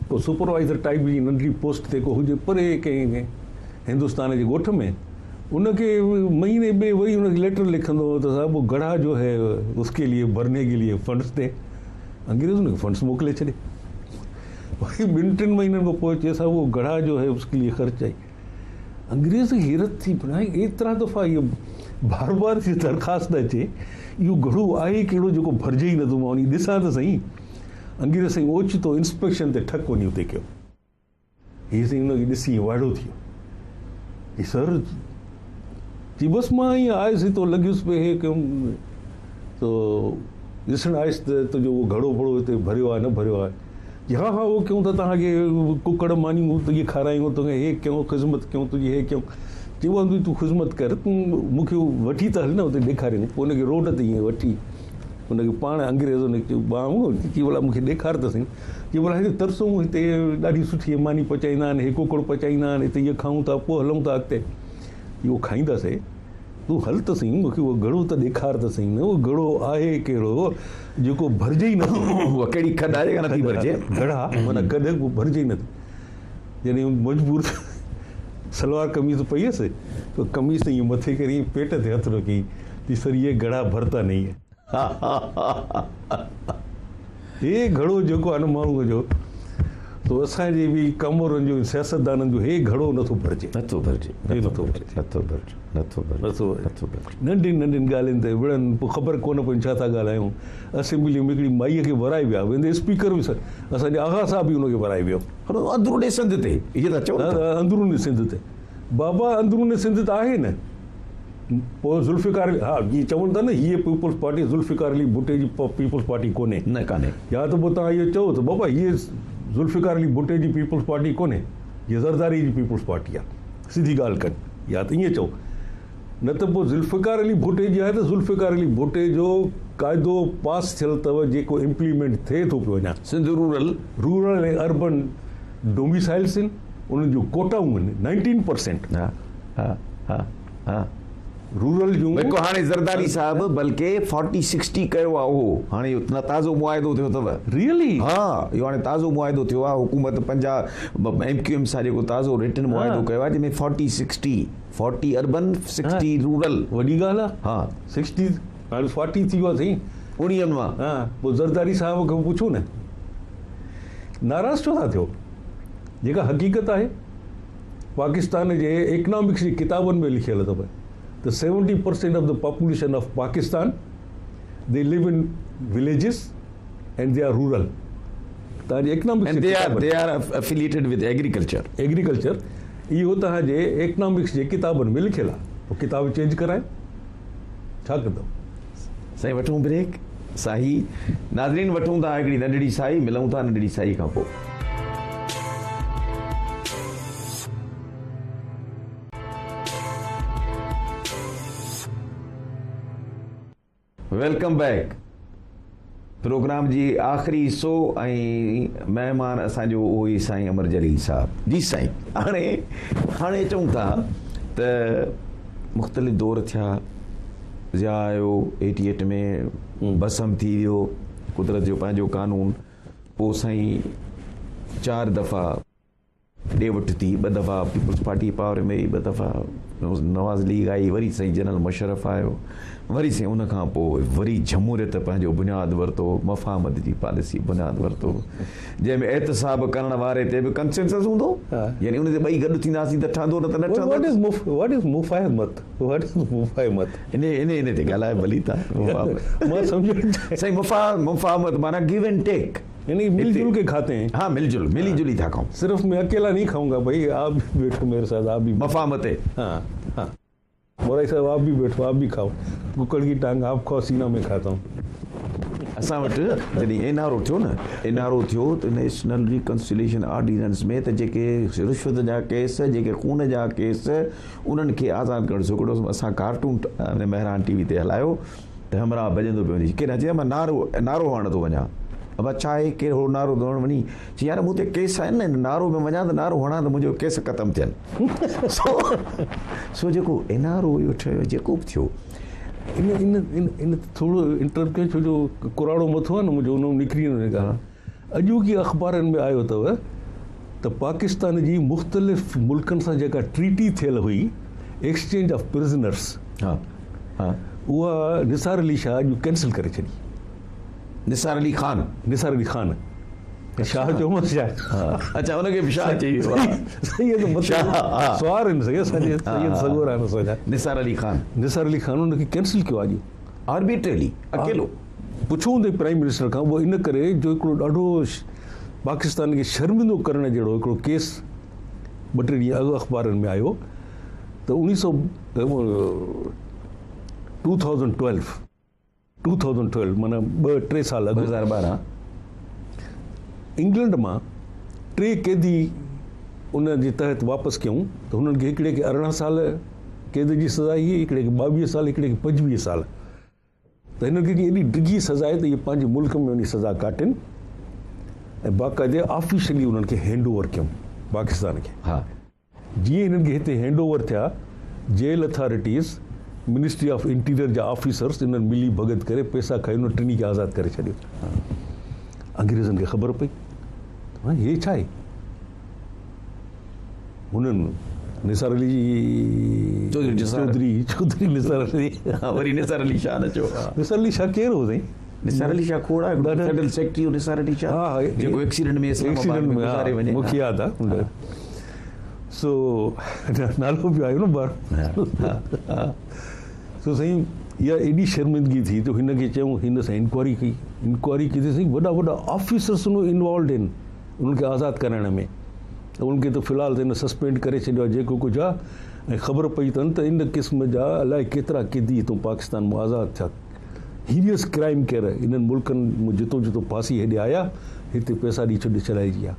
B: को सुपरवाइज़र टाइप जी नंढड़ी पोस्ट ते को हुजे परे कंहिं हिंदुस्तान जे ॻोठ में, उनखे महीने में वही उनखे लेटर लिखंदो हो त साहब वो गढ़ा जो है उसके लिए भरने के लिए फंड्स थे। अंग्रेज़ उनखे फंड्स मोकिले छॾे। वरी 2-3 महीननि खां पोइ चए साहब वो गढ़ा जो है उसके लिए ख़र्च आई। अंग्रेज़ हैरत थी बनाए, एतिरा दफ़ा इहो बार बार जी दरख़्वास्त अचे, इहो घड़ो आहे कहिड़ो जेको भरिजे ई नथो। मां वञी ॾिसां त सही। अंग्रेज़ साईं ओचितो इंस्पेक्शन ते ठक वञी उते कयो। हीअ साईं हुनखे ॾिसी वाइड़ो थी वियो, ही सर जी बसि मां ईअं आयुसि तो लॻियुसि पियो हे कयूं तो ॾिसणु आयुसि त तुंहिंजो उहो घड़ो वड़ो हिते भरियो आहे न भरियो आहे। हा हा उहो कयूं त तव्हांखे कुकड़ मानियूं तुंहिंजी खारायूं, तोखे हे कयूं, ख़िदमत कयूं, तुंहिंजी हे कयूं। चइबो आहे तूं ख़िदमत कर, तूं मूंखे वठी त हल न उते ॾेखारे। पोइ हुनखे रोड ते ईअं वठी, हुनखे पाण अंग्रेज़ हुनखे चयो ॿाहूं, चई भला मूंखे ॾेखार त सही। चई भला हिते तरसूं, हिते ॾाढी सुठी मानी पचाईंदा आहिनि, हे कुकड़ पचाईंदा आहिनि, हिते इहो खाऊं था, पोइ हलूं था अॻिते, इहो खाईंदासीं। तूं हल त सही, मूंखे उहो घड़ो त ॾेखार त सही न, उहो घड़ो आहे कहिड़ो जेको भरिजे ई नथो।
A: उहा कहिड़ी खॾ आहे नथी भरिजे,
B: घड़ा माना कॾहिं भरिजे ई नथो। जॾहिं मजबूर सलवार कमीज़ पई हुअसि, तो कमीज़ ईअं मथे करे पेट ते हथ रखी, कि सर ये घड़ा भरता नहीं है। हे घड़ो जेको आहे न माण्हूअ जो, तो असांजे बि कमरनि जो सियासतदाननि जो हे घड़ो नथो भरिजे, नंढियुनि ॻाल्हियुनि ते विढ़नि, पोइ ख़बर कोन पई छा था ॻाल्हायूं। असेंबली में हिकिड़ी माईअ खे वराए विया, वेंदे स्पीकर बि असांजे आगा साहब बि हुनखे वराए वियो,
A: अंदरूनी सिंध ते। इहे था चओ
B: अंदरूनी सिंध ते। बाबा अंदरूनी सिंध त आहे न। पोइ ज़ुल्फ़िकार, हा इहे चवनि था न हीअ पीपल्स पार्टी ज़ुल्फ़िकार अली भुट्टे जी पीपल्स पार्टी कोन्हे, न कान्हे। या त पोइ तव्हां इहो चओ त बाबा हीअ ज़ुल्फ़िकार अली भुट्टे जी पीपल्स पार्टी कोन्हे, हीअ ज़रदारी जी पीपल्स पार्टी आहे, सिधी ॻाल्हि कनि। या त ईअं चओ, न त पोइ ज़ुल्फ़िकार अली भुट्टे जी आहे त ज़ुल्फ़िकार अली भुट्टे जो क़ाइदो पास थियल अथव, जेको इम्प्लीमेंट थिए थो पियो अञा। सिंध रूरल ऐं अर्बन डोमिसाइल्स आहिनि, उन्हनि जूं कोटाऊं आहिनि 19%।
A: हा हा हा हा
B: रूरल जूं
A: जेको हाणे ज़रदारी साहिबु बल्कि 40-60 कयो आहे, उहो हाणे इहो ताज़ो मुआइदो थियो अथव।
B: रियली?
A: हा, इहो हाणे ताज़ो मुआइदो थियो आहे, हुकूमत पंजाब MQM सां जेको ताज़ो रिटन मुआइदो कयो आहे, जंहिंमें 40-60, 40 अर्बन 60 रूरल।
B: वॾी ॻाल्हि आहे।
A: हा
B: 60 हाणे 40 थी वियो आहे साईं
A: 19 मां।
B: हा, पोइ ज़रदारी साहिब खे पुछो न नाराज़ छो था थियो? जेका हक़ीक़त आहे पाकिस्तान जे इकनॉमिक्स जी किताबनि में लिखियल अथव त 70% of the population of Pakistan, they live in villages and they are rural. तव्हांजे economics
A: And they are affiliated with agriculture.
B: Agriculture इहो तव्हांजे इकनॉमिक्स जे किताबनि में लिखियलु आहे, पोइ किताब चेंज कराए छा कंदो?
A: साईं वठूं ब्रेक, साही नाज़रीन वठूं था हिकिड़ी नंढड़ी साई, मिलूं था नंढड़ी साई खां पोइ। Welcome back. प्रोग्राम जी आख़िरी हिसो ऐं महिमान असांजो उहो ई साईं अमर जलील साहिबु। जी साईं, हाणे चऊं था त मुख़्तलिफ़ दौर थिया, ज़िया आयो 88 में, बसम थी वियो, कुदरत जो पंहिंजो कानून, पोइ साईं 4 दफ़ा ॾे वठि थी, 2 दफ़ा पीपल्स पार्टी पावर में आई, 2 दफ़ा नवाज़ लीग आई, वरी साईं जनरल मुशर्रफ आयो, वरी साईं उन खां पोइ वरी जमहूरियत पंहिंजो बुनियादु वरितो, मफ़ामत जी पॉलिसी बुनियादु वरितो, जंहिंमें एहतसाब करण वारे ते बि कंसेंसस हूंदो, यानी उन ते ॿई गॾु थींदासीं त ठहंदो, न त न ठहंदो।
B: What is मुफ़ाहिमत?
A: इन ते ॻाल्हाए भली था।
B: मां सम्झो
A: साईं मुफ़ाहमत माना गिव एंड टेक,
B: यानी मिलजुल के खाते हैं।
A: हाँ, मिली जुली था खाऊं,
B: सिर्फ मैं अकेला नहीं खाऊंगा भाई, आप भी बैठो मेरे साथ, आप भी
A: मफ़ाहमत है।
B: हाँ हाँ, मोराई साहब आप भी बैठो, आप भी खाओ, कुकड़ की टांग आप खाओ, सीना में खाता हूँ।
A: असां वटि जॾहिं एनआरओ थियो न, एनआरओ थियो त नेशनल रिकंसिलेशन ऑर्डिनेंस में त जेके रिश्वत जा केस, जेके खून जा केस, उन्हनि खे आज़ादु करणु हिकिड़ो असां कार्टून महिरान टीवी ते हलायो त हमरा भॼंदो पियो वञे, केरु चई मां नारो हणण थो वञा, अब छा आहे कहिड़ो नारो थो हणणु वञी, चई यार मूं ते केस आहिनि न, नारो में वञा त नारो हणां त मुंहिंजो केस ख़तमु थियनि। सो जेको एनआरओ इहो ठहियो, जेको बि थियो, इन
B: थोरो इंटरप्ट कयो, छो जो कुराड़ो मथो आहे न मुंहिंजो, उन निकिरी वञे। अॼोकी अख़बारनि में आयो अथव त पाकिस्तान जी मुख़्तलिफ़ मुल्कनि सां जेका ट्रीटी थियल हुई, एक्सचेंज ऑफ प्रिज़नर्स, उहा निसार अली शाह अॼु कैंसिल करे छॾी।
A: निसार अली ख़ान
B: शाह चयोमांसि छा?
A: अच्छा, उनखे बि शाह चई वियो।
B: सवार आहिनि सैयद सगोर आहिनि असांजा।
A: निसार अली ख़ान
B: उनखे कैंसिल कयो अॼु
A: आर्बिट्रेली, अकेलो।
B: पुछूं त प्राइम मिनिस्टर खां, उहो इन करे जो हिकिड़ो ॾाढो पाकिस्तान खे शर्मिंदो करण जहिड़ो हिकिड़ो केस 2-3 ॾींहं अॻु अख़बारनि में आयो त 2012 माना 2-3 साल अॻु,
A: 2012,
B: इंग्लैंड मां 3 कैदी उन जे तहत वापसि कयूं त हुननि खे हिकिड़े खे 18 साल क़ैद जी सज़ा हुई, हिकिड़े खे 22 साल, हिकिड़े खे 25 साल। त हिननि खे एॾी डिघी सज़ा आहे त इहे पंहिंजे मुल्क में वञी सज़ा काटनि ऐं बाक़ाइदे ऑफिशियली उन्हनि खे हैंड ओवर कयूं पाकिस्तान खे।
A: हा,
B: जीअं हिननि खे हिते हैंड ओवर थिया, jail authorities, ministry of interior जा ऑफिसर्स इन्हनि मिली भगत करे पैसा खाई उन टिनी खे आज़ादु करे छॾियो। अंग्रेज़नि खे ख़बर पई हे छा आहे, हुननि निसार अली चौधरी निसार अली,
A: वरी निसार अली शाह न चयो।
B: निसार अली शाह केरु हो साईं?
A: निसार अली शाह खोड़ा फेडरल सेक्रेटरी निसार अली शाह,
B: हा,
A: जेको एक्सीडेंट में गुज़ारे वञे,
B: मूंखे यादि आहे। सो नालो बि आयो न ॿार। सो साईं इहा एॾी शर्मिंदगी थी त हिनखे चयूं, हिन सां इंक्वायरी कई त साईं वॾा ऑफिसर्स इन्वॉल्व आहिनि उन्हनि खे आज़ादु करण में, त उनखे त फ़िलहालु त हिन सस्पेंड करे छॾियो आहे जेको कुझु आहे, ऐं ख़बर पई अथनि त इन क़िस्म जा अलाए केतिरा कैदी हितां पाकिस्तान मां आज़ादु थिया। हीरियस क्राइम केयर इन्हनि मुल्कनि जितो फांसी हेॾे आया, हिते पैसा ॾेई छॾाइजी आहे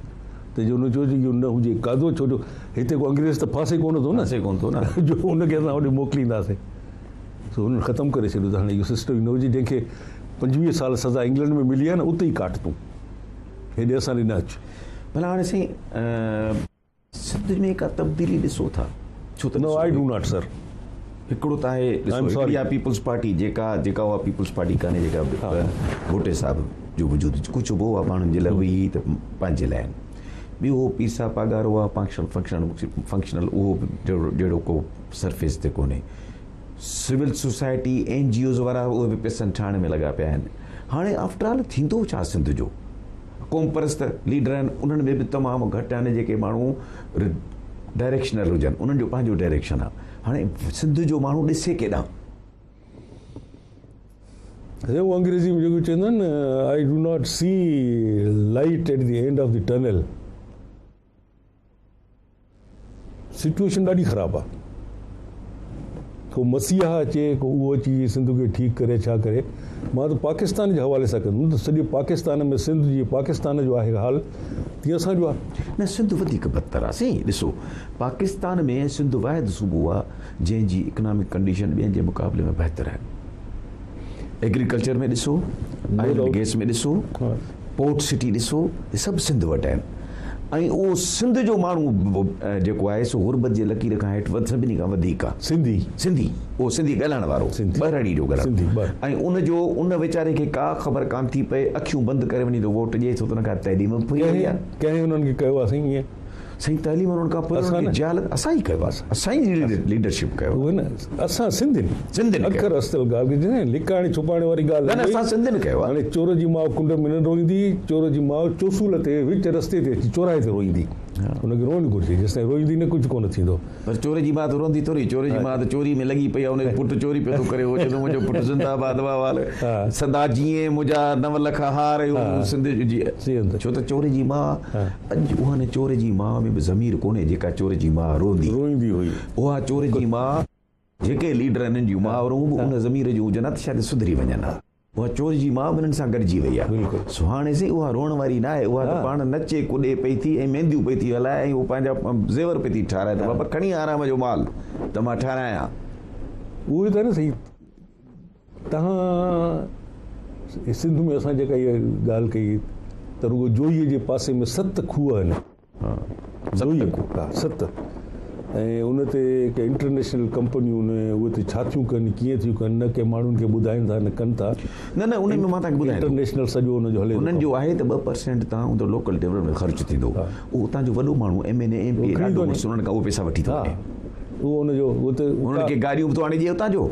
B: त जो हुन चयो इहो न हुजे कादो, छो जो हिते को अंग्रेज़ त फांसे कोन थो न, जो हुनखे असां होॾे मोकिलींदासीं। सो हुननि ख़तमु करे छॾियो त हाणे इहो सिस्टम न हुजे, जंहिंखे 25 साल सज़ा इंग्लैंड में मिली आहे न, उते ई काट तूं, हेॾे असां ॾे न अचु।
A: भला हाणे साईं सिंध में का तब्दीली ॾिसो था, छो त
B: नो आई डू नॉट सर।
A: हिकिड़ो त आहे पीपल्स पार्टी, जेका उहा पीपल्स पार्टी कान्हे, जेका भुट्टे साहिब जो वजूद कुझु बि उहा माण्हुनि जे लाइ हुई त पंहिंजे लाइ आहिनि। ॿियो उहो पीसा पघार हुआ फंक्शनल, उहो जहिड़ो को सरफेस ते कोन्हे। सिविल सोसाइटी NGOs वारा उहे बि पैसनि ठाहिण में लॻा पिया आहिनि। हाणे आफ्टर ऑल थींदो छा सिंध जो? क़ौम परस्त लीडर आहिनि, उन्हनि में बि तमामु घटि आहिनि जेके माण्हू डायरेक्शनल हुजनि, उन्हनि जो पंहिंजो डायरेक्शन आहे। हाणे सिंध जो माण्हू ॾिसे केॾां,
B: उहो अंग्रेज़ी में जेको चवंदा आहिनि न, I do not see light at the end of the tunnel. Situation ॾाढी ख़राबु आहे। को मसीहा अचे, को उहो अची सिंध खे ठीकु करे, छा करे। मां त पाकिस्तान जे हवाले सां कंदुमि त सॼे पाकिस्तान में सिंध जी पाकिस्तान जो आहे हाल, तीअं असांजो आहे।
A: न, सिंध वधीक बदतर आहे साईं। ॾिसो, पाकिस्तान में सिंध वाहिद सूबो आहे जंहिंजी इकनॉमिक कंडीशन ॿियनि जे मुक़ाबले में बहितर आहे। एग्रीकल्चर में ॾिसो, ऑयल एंड गैस में ॾिसो, पोर्ट सिटी ॾिसो, हे सभु सिंध वटि आहिनि। ऐं उहो सिंध जो माण्हू जेको आहे सो गुरबत जे लकीर खां हेठि सभिनी खां वधीक आहे। सिंधी उहो सिंधी ॻाल्हाइण वारो, ॿरहड़ी जो ॻाल्हाइण। ऐं उन वीचारे खे का ख़बर कान थी पए, अखियूं बंदि करे वञी थो वोट ॾिए थो, त हुन खां तइलीम
B: कंहिं उन्हनि खे कयो आहे साईं ईअं?
A: साईं तइलीम हुननि खां पोइ जहालत असां ई कयो आहे, असांजी लीडरशिप कयो।
B: उहे न असां सिंधियुनि अखर असल ॻाल्हि लिकाइण छुपाइण वारी ॻाल्हि
A: न, असां सिंधियुनि कयो आहे।
B: हाणे चोर जी माउ कुंड में न रोईंदी, चोर जी माउ चोसूल ते विच रस्ते ते अची चौराहे ते रोईंदी। हुनखे रोअणु घुरिजे, जेसिताईं रोईंदी न कुझु कोन थींदो।
A: पर चोर जी माउ त रोंदी थोरी, चोर जी माउ त चोरी में लॻी पई आहे, हुनजो पुटु चोरी पियो थो करे, उहो चवंदो मुंहिंजो पुटु ज़िंदाबाद वाल सदा जीअं मुंहिंजा 9 लख हार सिंध जी। छो त चोर जी माउ, अॼु उहा न चोर जी माउ में बि ज़मीर कोन्हे जेका चोर जी माउ रोंदी
B: हुई।
A: उहा चोर जी माउ, जेके लीडर आहिनि जूं माउरूं बि उन ज़मीर जूं हुजनि त शायदि सुधरी वञनि। उहा चोर जी माउ हिननि सां गॾिजी वई आहे। सो हाणे साईं उहा रोअण वारी न आहे, उहा त पाण नचे कुॾे पई थी ऐं मेहंदियूं पई थी हलाए ऐं उहो पंहिंजा ज़ेवर पई थी ठाराए, त बाबा खणी आराम जो माल त मां ठारायां।
B: उहो त न सही। तव्हां सिंध में असां जेका इहा ॻाल्हि कई त रुगो जोईअ जे पासे में 7 खूह आहिनि। 7 ऐं उन ते के इंटरनेशनल कंपनियूं आहिनि, उहे त छा थियूं कनि, कीअं थियूं कनि, न के माण्हुनि खे ॿुधाइनि था, न कनि था।
A: न, उन में मां तव्हांखे ॿुधायां,
B: इंटरनेशनल सॼो उनजो हले। उन्हनि
A: जो आहे त 2% तव्हां उहो लोकल डेवलपमेंट ख़र्च थींदो, उहो उतां जो वॾो माण्हू MNA MP उन्हनि खां उहो पैसा वठी थो वञे।
B: उहो उनजो
A: उन्हनि खे गाॾियूं बि थो आणे ॾिए उतां जो,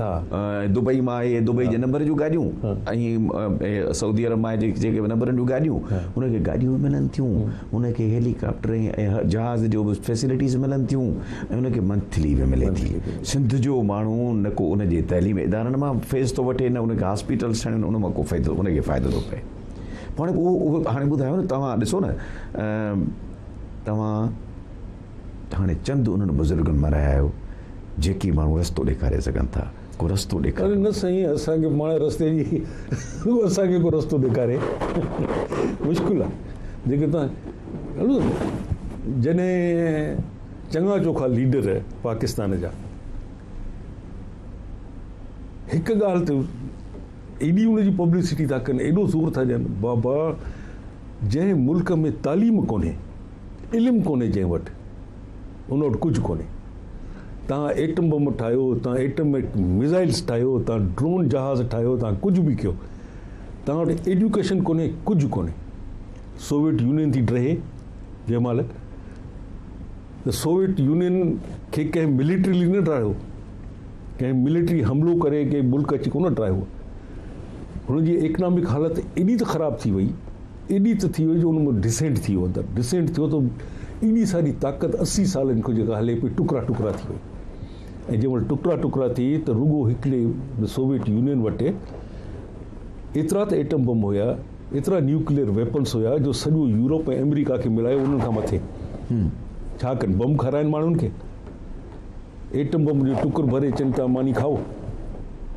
A: दुबई मां आहे, दुबई जे नंबर जूं गाॾियूं, ऐं सऊदी अरब मां जेके नंबरनि जूं गाॾियूं, उनखे गाॾियूं बि मिलनि थियूं, उनखे हेलीकॉप्टर ऐं जहाज़ जो बि फैसिलिटीज़ मिलनि थियूं, ऐं उनखे मंथली बि मिले थी। सिंध जो माण्हू न को उनजे तइलीम इदारनि मां फैज़ थो वठे, न उनखे हॉस्पिटल्स ठाहिनि, उन मां को फ़ाइदो उनखे फ़ाइदो थो पए। पाण उहो हाणे ॿुधायो न, तव्हां ॾिसो न, तव्हां हाणे चंद उन्हनि बुज़ुर्गनि मां रहिया आहियो जेके माण्हू रस्तो ॾेखारे सघनि था, को रस्तो ॾेखारे।
B: न साईं, असांखे माणे रस्ते जी असांखे को रस्तो ॾेखारे मुश्किल आहे। जेके तव्हां हलो, जॾहिं चङा चोखा लीडर पाकिस्तान जा हिकु ॻाल्हि ते एॾी उनजी पब्लिसिटी था कनि, एॾो ज़ोर था ॾियनि, बाबा जंहिं मुल्क में तालीम कोन्हे, इल्मु कोन्हे जंहिं वटि, उन वटि कुझु कोन्हे। तव्हां एटम बम ठाहियो, तव्हां एटमिक मिज़ाइल्स ठाहियो, तव्हां ड्रोन जहाज़ ठाहियो, तव्हां कुझु बि कयो, तव्हां वटि एजुकेशन कोन्हे, कुझु कोन्हे। सोवियत यूनियन थी रहे जंहिं महिल, त सोवियत यूनियन खे कंहिं मिलिट्रीली न ठाहियो, कंहिं मिलिट्री हमिलो करे कंहिं मुल्क अची कोन ठाहियो। हुनजी इकनॉमिक हालत एॾी त ख़राबु थी वई, एॾी त थी वई जो हुन में डिसेंट थी वियो, अंदरि डिसेंट थियो त एॾी सारी ताक़त 80 सालनि खां जेका हले पई टुकड़ा टुकड़ा थी वई। ऐं जंहिं महिल टुकड़ा टुकड़ा थी त रुगो हिकिड़े सोवियत यूनियन वटि एतिरा त एटम बम हुया, एतिरा न्यूक्लियर वेपन्स हुया जो सॼो यूरोप ऐं अमेरिका खे मिलायो उन्हनि खां मथे। छा कनि, बम खाराइनि माण्हुनि खे, एटम बम जो टुकुर भरे चवनि था मानी खाओ,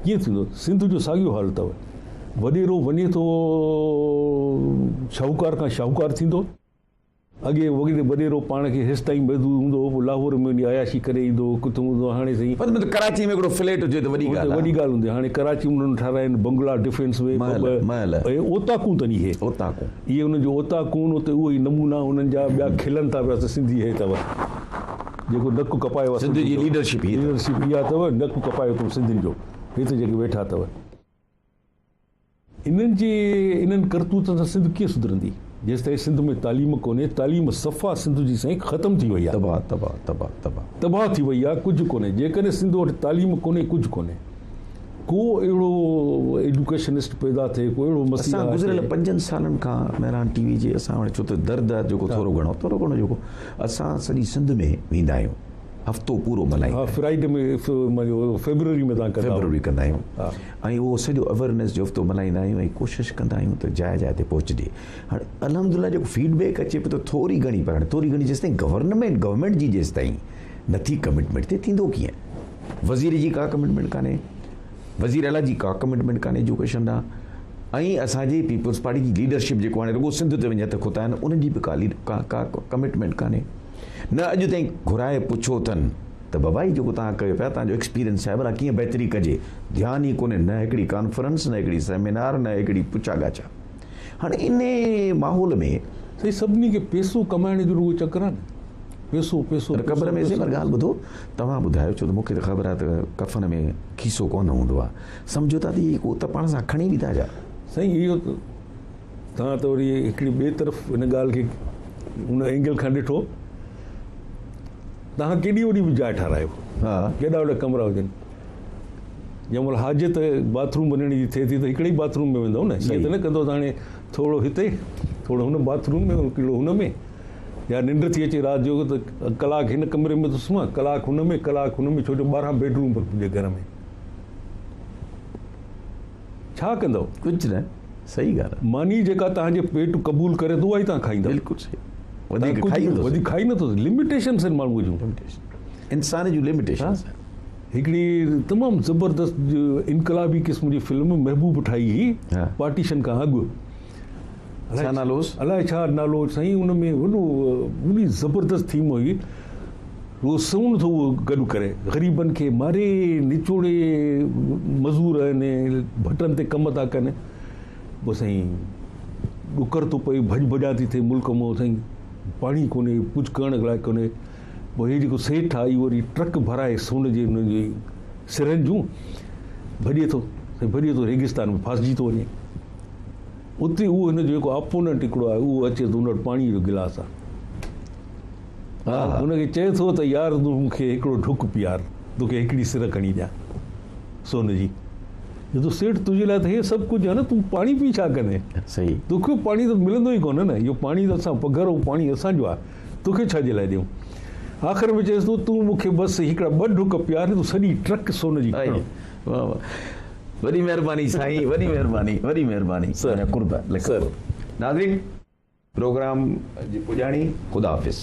B: कीअं थींदो? सिंध जो साॻियो हाल अथव। वॾेरो वञे थो शाहूकार खां शाहूकार थींदो। अॻे वॾेरो पाण खे हेसि ताईं महदूद हूंदो हो, लाहौर में वञी अयाशी करे ईंदो, किथे हूंदो। हाणे साईं
A: कराची में हिकिड़ो फ्लैट हुजे त वॾी
B: ॻाल्हि हूंदी। हाणे कराची में उन्हनि ठाहिराइनि बंगला डिफेंस में, ओताकूं अथनि इहे, इहे उनजो ओताकून, उते उहो ई नमूना उन्हनि जा ॿिया खिलनि था पिया। त सिंधी हे अथव जेको नकु कपायो,
A: सिंध जी लीडरशिप
B: इहा अथव, नकु कपायो अथव सिंधियुनि जो, हिते जेके वेठा अथव। इन्हनि करतूतनि सां सिंध कीअं सुधरंदी जेसि ताईं सिंध में तालीम कोन्हे? तालीम सफ़ा सिंध जी साईं ख़तमु थी वई आहे, तबाह थी वई आहे, कुझु कोन्हे। जेकॾहिं सिंध वटि तालीम कोन्हे, कुझु कोन्हे। को अहिड़ो एजुकेशनिस्ट पैदा थिए, को अहिड़ो मसइलो।
A: असां गुज़िरियल 5 सालनि खां महिरान टीवी जे असां हाणे छो त दर्द आहे जेको थोरो घणो जेको असां सॼी सिंध में वेंदा आहियूं, हफ़्तो पूरो मल्हाईंदा
B: हाँ, फ्राइडे में फेब्रुअरी में तव्हां कंदा
A: फेब्रुअरी कंदा आहियूं
B: हा।
A: ऐं उहो सॼो अवेयरनेस जो हफ़्तो मल्हाईंदा आहियूं ऐं कोशिशि कंदा आहियूं त जाइ जाइ ते पहुचजे। हाणे अलहमदिल्ला जेको फीडबैक अचे पियो त थोरी घणी, पर हाणे थोरी घणी जेसिताईं गवर्नमेंट जी जेसिताईं नथी कमिटमेंट थिए, थींदो कीअं? वज़ीर जी का कमिटमेंट कान्हे, वज़ीर अला जी का कमिटमेंट कान्हे एजुकेशन ॾांहुं, ऐं असांजी पीपल्स पार्टी जी लीडरशिप जेको हाणे रुॻो सिंध ते वञे हथ खुता आहिनि, उन्हनि जी बि का कमिटमेंट कान्हे। न अॼु ताईं घुराए पुछो अथनि त बाबाई जेको तव्हां कयो पिया, तव्हांजो एक्सपीरियंस छा आहे, भला कीअं बहितरी कजे, ध्यानु ई कोन्हे, न हिकिड़ी कॉन्फ्रेंस, न हिकिड़ी सेमिनार, न हिकिड़ी पुछा गाछा। हाणे इन माहौल में
B: सही सभिनी खे पैसो कमाइण जो रुॻो चकर आहे न, पैसो पैसो
A: क़बर में पर ॻाल्हि ॿुधो, तव्हां ॿुधायो, छो त मूंखे त ख़बर आहे त कफ़न में खीसो कोन हूंदो आहे, सम्झो था त इहे को त पाण सां खणी बि था जा।
B: साईं इहो तव्हां त वरी हिकिड़ी ॿिए तरफ़ हिन ॻाल्हि खे हुन एंगल खां ॾिठो, तव्हां केॾी वॾी बि जाइ ठारायो,
A: हा,
B: केॾा वॾा कमरा हुजनि, जंहिं महिल हाजत बाथरूम वञण जी थिए थी त हिकिड़े ई बाथरूम में वेंदव न, ईअं त न कंदो त हाणे थोरो हिते थोरो हुन बाथरूम में किलो हुन में, या निंड थी अचे राति जो त कलाकु हिन कमरे में थो सुम्हां, कलाकु हुन में, कलाकु हुन में, छो जो 12 बेडरूम पर मुंहिंजे घर में, छा कंदव?
A: कुझु न, सही ॻाल्हि आहे,
B: मानी जेका तव्हांजे पेट क़बूल करे थो उहा ई तव्हां खाईंदा,
A: बिल्कुलु सही, वधीक
B: खाई नथो, लिमिटेशन्स आहिनि माण्हूअ जूं,
A: इंसान जूं लिमिटेशन।
B: हिकिड़ी तमामु ज़बरदस्त इनकलाबी क़िस्म जी फिल्म महबूब ठाही हुई पार्टीशन खां अॻु,
A: छा नालो?
B: अलाए छा नालो साईं, हुन में वॾी ज़बरदस्त थीम हुई, उहो सोन थो उहो गॾु करे, ग़रीबनि खे मारे निचोड़े, मज़ूर आहिनि, भटनि ते कम था कनि, पोइ साईं ॾुकर थो पए, भॼ भॼा थी थिए मुल्क मां, साईं पाणी कोन्हे, कुझु करण लाइ कोन्हे, पोइ हे जेको सेठ आहे इहो वरी ट्रक भराए सोन जे हुनजी सिरनि जूं भॼे थो रेगिस्तान में फासिजी थो वञे, उते उहो हिन जो जेको अपोनेंट हिकिड़ो आहे उहो अचे थो, हुन वटि पाणीअ जो गिलास आहे, हुनखे चए थो त यार तूं मूंखे हिकिड़ो ढुक पीआर, तोखे हिकिड़ी सिर खणी ॾियां सोन जी, तूं सेठ तुंहिंजे लाइ त हे सभु कुझु आहे न, तूं पाणी पी छा कंदे? सही, तोखे पाणी त मिलंदो ई कोन्हे न, इहो पाणी त असां पघर पाणी असांजो आहे, तोखे छाजे लाइ ॾियूं? आख़िर में चएसि थो तूं मूंखे बसि हिकिड़ा 2 ढुक पीआर, तूं सॼी ट्रक सोन जी। वॾी महिरबानी साईं, वॾी महिरबानी सर,
A: नाज़रीन, प्रोग्राम जी पुॼाणी, ख़ुदा हाफ़िज़।